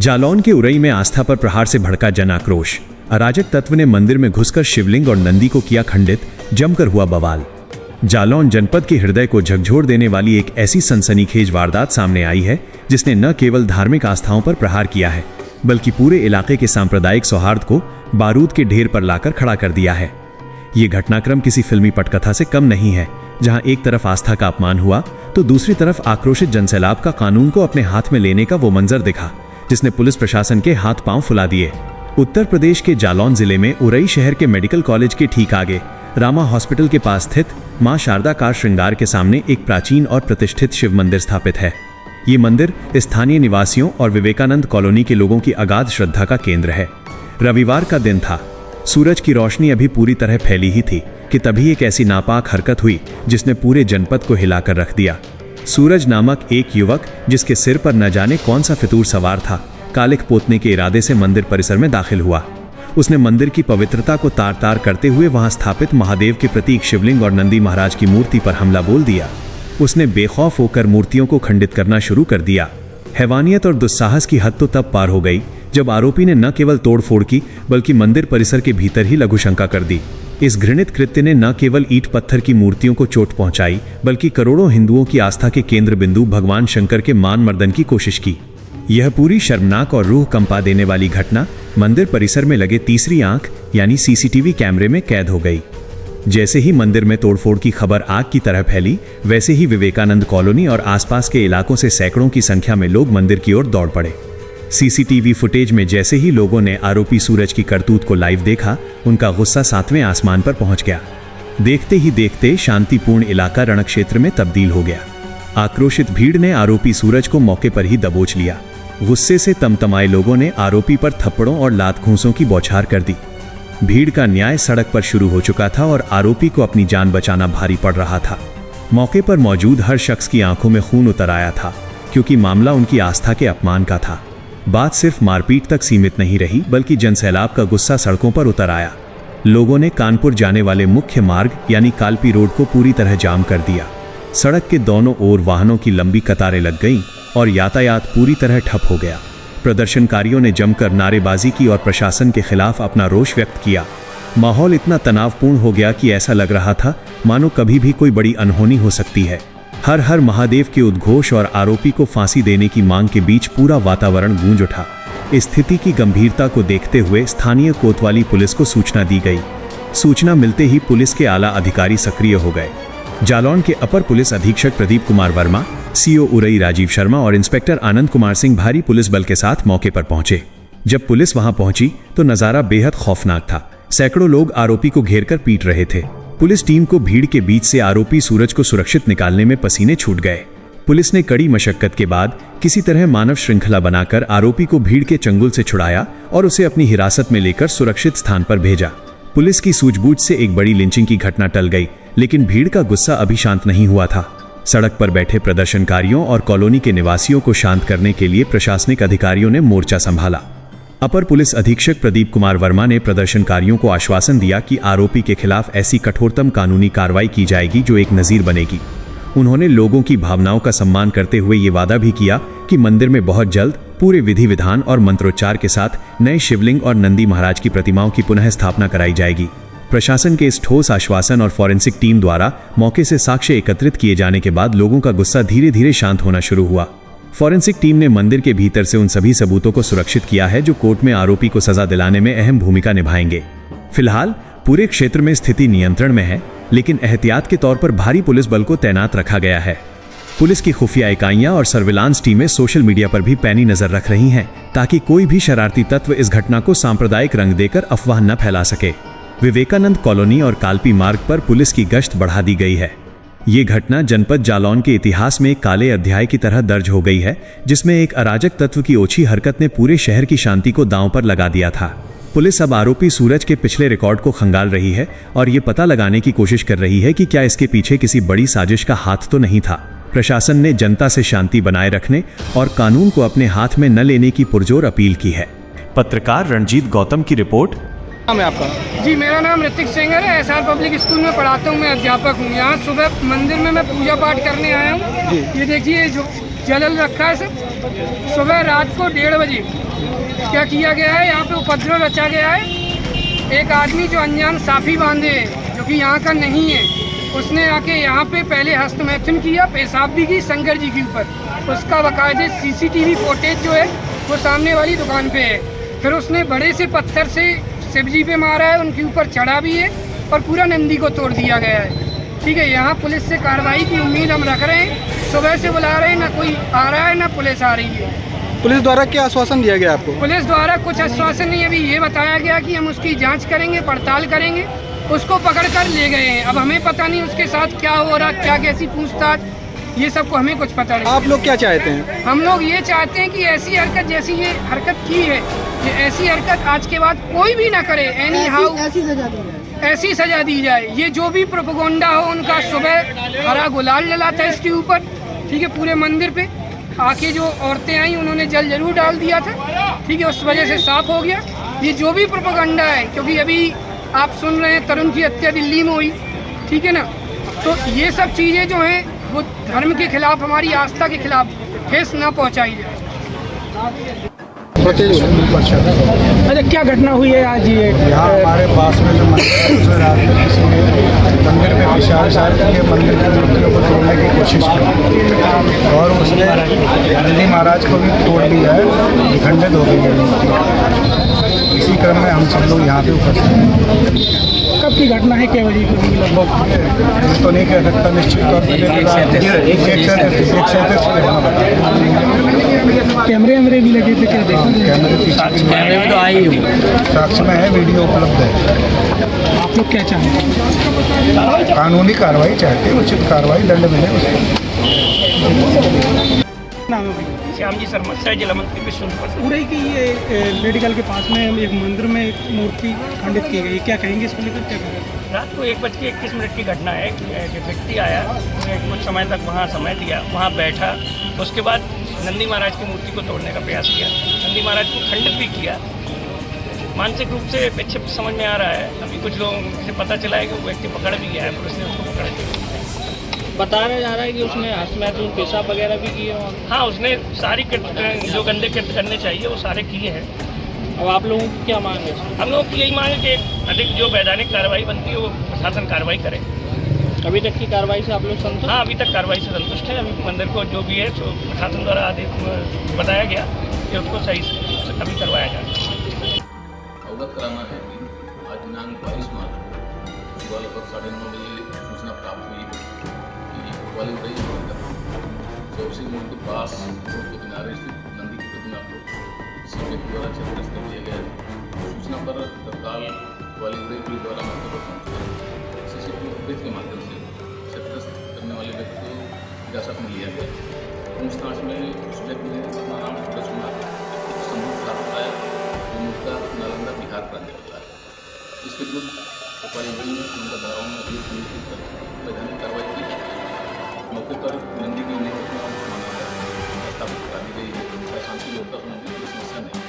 जालौन के उरई में आस्था पर प्रहार से भड़का जन आक्रोश। अराजक तत्व ने मंदिर में घुसकर शिवलिंग और नंदी को किया खंडित, जमकर हुआ बवाल। जालौन जनपद के हृदय को झकझोर देने वाली एक ऐसी सनसनीखेज वारदात सामने आई है जिसने न केवल धार्मिक आस्थाओं पर प्रहार किया है बल्कि पूरे इलाके के सांप्रदायिक सौहार्द को बारूद के ढेर पर लाकर खड़ा कर दिया है। ये घटनाक्रम किसी फिल्मी पटकथा से कम नहीं है, जहां एक तरफ आस्था का अपमान हुआ तो दूसरी तरफ आक्रोशित जनसैलाब का कानून को अपने हाथ में लेने का वो मंजर दिखा जिसने पुलिस प्रशासन के हाथ पांव फुला दिए। उत्तर प्रदेश के जालौन जिले में उरई शहर के मेडिकल कॉलेज के ठीक आगे रामा हॉस्पिटल के पास स्थित मां शारदा कार श्रृंगार के सामने एक प्राचीन और प्रतिष्ठित शिव मंदिर स्थापित है। ये मंदिर स्थानीय निवासियों और विवेकानंद कॉलोनी के लोगों की अगाध श्रद्धा का केंद्र है। रविवार का दिन था। सूरज की रोशनी अभी पूरी तरह फैली ही थी कि तभी एक ऐसी नापाक हरकत हुई जिसने पूरे जनपद को हिलाकर रख दिया। सूरज नामक एक युवक, जिसके सिर पर न जाने कौन सा फितूर सवार था, कालिख पोतने के इरादे से मंदिर परिसर में दाखिल हुआ। उसने मंदिर की पवित्रता को तार तार करते हुए वहां स्थापित महादेव के प्रतीक शिवलिंग और नंदी महाराज की मूर्ति पर हमला बोल दिया। उसने बेखौफ होकर मूर्तियों को खंडित करना शुरू कर दिया। हैवानियत और दुस्साहस की हद तो तब पार हो गई जब आरोपी ने न केवल तोड़फोड़ की बल्कि मंदिर परिसर के भीतर ही लघुशंका कर दी। इस घृणित कृत्य ने न केवल ईंट पत्थर की मूर्तियों को चोट पहुंचाई बल्कि करोड़ों हिंदुओं की आस्था के केंद्र बिंदु भगवान शंकर के मान मर्दन की कोशिश की। यह पूरी शर्मनाक और रूह कंपा देने वाली घटना मंदिर परिसर में लगे तीसरी आंख यानी सीसीटीवी कैमरे में कैद हो गई। जैसे ही मंदिर में तोड़फोड़ की खबर आग की तरह फैली, वैसे ही विवेकानंद कॉलोनी और आसपास के इलाकों से सैकड़ों की संख्या में लोग मंदिर की ओर दौड़ पड़े। सीसीटीवी फुटेज में जैसे ही लोगों ने आरोपी सूरज की करतूत को लाइव देखा, उनका गुस्सा 7वें आसमान पर पहुंच गया। देखते ही देखते शांतिपूर्ण इलाका रणक्षेत्र में तब्दील हो गया। आक्रोशित भीड़ ने आरोपी सूरज को मौके पर ही दबोच लिया। गुस्से से तमतमाए लोगों ने आरोपी पर थप्पड़ों और लात घूंसों की बौछार कर दी। भीड़ का न्याय सड़क पर शुरू हो चुका था और आरोपी को अपनी जान बचाना भारी पड़ रहा था। मौके पर मौजूद हर शख्स की आंखों में खून उतर आया था, क्योंकि मामला उनकी आस्था के अपमान का था। बात सिर्फ मारपीट तक सीमित नहीं रही बल्कि जनसैलाब का गुस्सा सड़कों पर उतर आया। लोगों ने कानपुर जाने वाले मुख्य मार्ग यानी कालपी रोड को पूरी तरह जाम कर दिया। सड़क के दोनों ओर वाहनों की लंबी कतारें लग गईं और यातायात पूरी तरह ठप हो गया। प्रदर्शनकारियों ने जमकर नारेबाजी की और प्रशासन के खिलाफ अपना रोष व्यक्त किया। माहौल इतना तनावपूर्ण हो गया कि ऐसा लग रहा था मानो कभी भी कोई बड़ी अनहोनी हो सकती है। हर हर महादेव के उद्घोष और आरोपी को फांसी देने की मांग के बीच पूरा वातावरण गूंज उठा। स्थिति की गंभीरता को देखते हुए स्थानीय कोतवाली पुलिस को सूचना दी गई। सूचना मिलते ही पुलिस के आला अधिकारी सक्रिय हो गए। जालौन के अपर पुलिस अधीक्षक प्रदीप कुमार वर्मा, सीओ उरई राजीव शर्मा और इंस्पेक्टर आनंद कुमार सिंह भारी पुलिस बल के साथ मौके पर पहुंचे। जब पुलिस वहां पहुंची तो नजारा बेहद खौफनाक था। सैकड़ों लोग आरोपी को घेरकर पीट रहे थे। पुलिस टीम को भीड़ के बीच से आरोपी सूरज को सुरक्षित निकालने में पसीने छूट गए। पुलिस ने कड़ी मशक्कत के बाद किसी तरह मानव श्रृंखला बनाकर आरोपी को भीड़ के चंगुल से छुड़ाया और उसे अपनी हिरासत में लेकर सुरक्षित स्थान पर भेजा। पुलिस की सूझबूझ से एक बड़ी लिंचिंग की घटना टल गई, लेकिन भीड़ का गुस्सा अभी शांत नहीं हुआ था। सड़क पर बैठे प्रदर्शनकारियों और कॉलोनी के निवासियों को शांत करने के लिए प्रशासनिक अधिकारियों ने मोर्चा संभाला। अपर पुलिस अधीक्षक प्रदीप कुमार वर्मा ने प्रदर्शनकारियों को आश्वासन दिया कि आरोपी के खिलाफ ऐसी कठोरतम कानूनी कार्रवाई की जाएगी जो एक नजीर बनेगी। उन्होंने लोगों की भावनाओं का सम्मान करते हुए ये वादा भी किया कि मंदिर में बहुत जल्द पूरे विधि विधान और मंत्रोच्चार के साथ नए शिवलिंग और नंदी महाराज की प्रतिमाओं की पुनः स्थापना कराई जाएगी। प्रशासन के इस ठोस आश्वासन और फॉरेंसिक टीम द्वारा मौके से साक्ष्य एकत्रित किए जाने के बाद लोगों का गुस्सा धीरे धीरे शांत होना शुरू हुआ। फॉरेंसिक टीम ने मंदिर के भीतर से उन सभी सबूतों को सुरक्षित किया है जो कोर्ट में आरोपी को सजा दिलाने में अहम भूमिका निभाएंगे। फिलहाल पूरे क्षेत्र में स्थिति नियंत्रण में है, लेकिन एहतियात के तौर पर भारी पुलिस बल को तैनात रखा गया है। पुलिस की खुफिया इकाइयां और सर्विलांस टीमें सोशल मीडिया पर भी पैनी नजर रख रही हैं ताकि कोई भी शरारती तत्व इस घटना को सांप्रदायिक रंग देकर अफवाह न फैला सके। विवेकानंद कॉलोनी और कालपी मार्ग पर पुलिस की गश्त बढ़ा दी गई है। ये घटना जनपद जालौन के इतिहास में एक काले अध्याय की तरह दर्ज हो गई है, जिसमें एक अराजक तत्व की ओछी हरकत ने पूरे शहर की शांति को दांव पर लगा दिया था। पुलिस अब आरोपी सूरज के पिछले रिकॉर्ड को खंगाल रही है और ये पता लगाने की कोशिश कर रही है कि क्या इसके पीछे किसी बड़ी साजिश का हाथ तो नहीं था। प्रशासन ने जनता से शांति बनाए रखने और कानून को अपने हाथ में न लेने की पुरजोर अपील की है। पत्रकार रणजीत गौतम की रिपोर्ट। नाम है आपका? जी, मेरा नाम ऋतिक सिंह है। एसआर पब्लिक स्कूल में पढ़ाता हूँ, मैं अध्यापक हूँ। यहाँ सुबह मंदिर में मैं पूजा पाठ करने आया हूँ। ये देखिए जो जलल रखा है सब। सुबह रात को 1:30 बजे क्या किया गया है, यहाँ पे उपद्रव रचा गया है। एक आदमी जो अनजान साफी बांधे है, जो कि यहाँ का नहीं है, उसने आके यहाँ पे पहले हस्तमैथुन किया, पेशाब भी की शंकर जी के ऊपर। उसका बाकायदे CCTV फुटेज जो है वो सामने वाली दुकान पे है। फिर उसने बड़े से पत्थर से शिव जी पे मारा है, उनके ऊपर चढ़ा भी है और पूरा नंदी को तोड़ दिया गया है। ठीक है, यहाँ पुलिस से कार्रवाई की उम्मीद हम रख रहे हैं। सुबह से बुला रहे हैं, ना कोई आ रहा है ना पुलिस आ रही है। पुलिस द्वारा क्या आश्वासन दिया गया आपको? पुलिस द्वारा कुछ आश्वासन नहीं, अभी ये बताया गया कि हम उसकी जांच करेंगे, पड़ताल करेंगे। उसको पकड़ कर ले गए हैं, अब हमें पता नहीं उसके साथ क्या हो रहा, क्या कैसी पूछताछ, ये सब को हमें कुछ पता नहीं। आप लोग क्या चाहते हैं? हम लोग ये चाहते हैं कि ऐसी हरकत, जैसी ये हरकत की है, ये ऐसी हरकत आज के बाद कोई भी ना करे। एनी हाउ ऐसी सजा दी जाए। ये जो भी प्रोपेगेंडा हो उनका, सुबह हरा गुलाल डला था इसके ऊपर, ठीक है, पूरे मंदिर पे आके जो औरतें आई उन्होंने जल जरूर डाल दिया था, ठीक है, उस वजह से साफ हो गया। ये जो भी प्रोपेगेंडा है, क्योंकि अभी आप सुन रहे हैं तरुण की हत्या दिल्ली में हुई, ठीक है ना, तो ये सब चीज़ें जो हैं वो धर्म के खिलाफ, हमारी आस्था के खिलाफ ठेस ना पहुंचाई जाए। अच्छा, क्या घटना हुई है आज ये? यहाँ हमारे पास में जो मंदिर है, उसमें रात में किसी ने मंदिर में विशाल के मंदिर की मूर्तियों को तोड़ने की कोशिश की और उसने नंदी महाराज को भी तोड़ दिया है, खंडित हो गई है मूर्ति। इसी क्रम में हम सब लोग यहाँ पे उपस्थित हैं। कब की घटना है, क्या बजे की लगभग? ये तो नहीं कह सकता निश्चित तौर पर, कैमरे वैमरे भी लगे थे क्या? देखा कैमरे तो आई साक्ष्य में है, वीडियो उपलब्ध है। आप लोग क्या चाहते हैं? कानूनी कार्रवाई चाहते हैं, उचित कार्रवाई, दंड मिले उसको। नाम है भाई? श्याम जी शर्मा, सह जिला मंत्री विष्णुपुर। उड़ई की ये मेडिकल के पास में एक मंदिर में एक मूर्ति खंडित की गई, क्या कहेंगे इसको लेकर? क्या कहेंगे? रात को 1:21 की घटना है कि एक व्यक्ति आया, उसने कुछ समय तक वहाँ समय दिया, वहाँ बैठा, उसके बाद नंदी महाराज की मूर्ति को तोड़ने का प्रयास किया, नंदी महाराज को खंडित भी किया। मानसिक रूप से विक्षिप्त समझ में आ रहा है। अभी कुछ लोगों से पता चला है कि वो व्यक्ति पकड़ भी गया है, पुलिस ने उसको पकड़ लिया। बताया जा रहा है कि उसने हस्तमैथुन, पेशाब वगैरह भी किए हैं। हाँ, उसने सारी जो गंदे कृत्य करने चाहिए वो सारे किए हैं। अब आप लोगों की क्या मांग है? हम लोग की यही मांग है कि अधिक जो वैधानिक कार्रवाई बनती है वो प्रशासन कार्रवाई करे। अभी तक की कार्रवाई से आप लोग संतुष्ट? हाँ, अभी तक कार्रवाई से संतुष्ट है। अभी मंदिर को जो भी है तो प्रशासन द्वारा आदेश बताया गया कि उसको सही से अभी करवाया जाए। अवगत कराना है कि आज दिनांक 22 मार्च को सुबह लगभग 9:30 बजे सूचना प्राप्त हुई कि ग्वाली उड़ई चौसी मोड़ के पास रोड के किनारे स्थित नंदी की प्रतिमा को किसी व्यक्ति द्वारा क्षतिग्रस्त कर दिया गया है। सूचना पर तत्काल ग्वाली उड़ई पुलिस द्वारा मौके पर पहुंचकर CCTV फुटेज के माध्यम से क्षतिग्रस्त करने वाले व्यक्ति को हिरासत में लिया गया। पूछताछ में उस व्यक्ति ने अपना नाम सूरज कुमार संबंध साथ बताया, जो मुद्दा नालंदा बिहार का रहने वाला है। इसके विरुद्ध गोपाल में उनका धाराओं में अभियुक्त नियुक्त कर वैधानिक कार्रवाई की। मौके पर नंदी की प्रतिमा स्थापित करा दी गई है। शांति व्यवस्था संबंधी कोई समस्या नहीं।